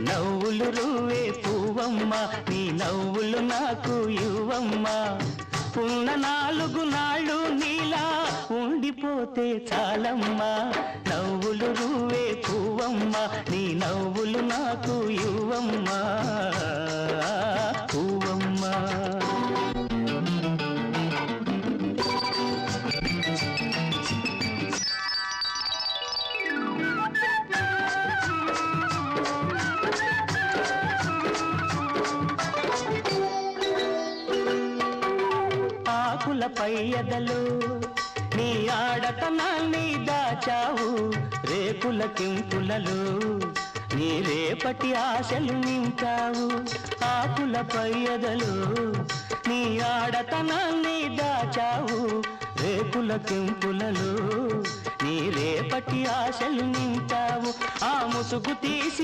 నవ్వులు రువ్వే పువ్వమ్మ నీ నవ్వులు నాకు ఇవ్వమ్మ ఉన్న 4 నాళ్ళు నీలా ఉండిపోతే చాలమ్మా నవ్వులు రువ్వే పువ్వమ్మ నీ నవ్వులు నాకు ఇవ్వమ్మా పువ్వమ్మ ఆకులపై ఎదలు నీ ఆడతనాన్ని దాచావు రేకుల కింపులలో నీ రేపటి ఆశలు నింపావు ఆకులపై ఎదలు నీ ఆడతనాన్ని దాచావు రేకుల కింపులలో నీ రేపటి ఆశలు నింపావు ఆ ముసుగు తీసి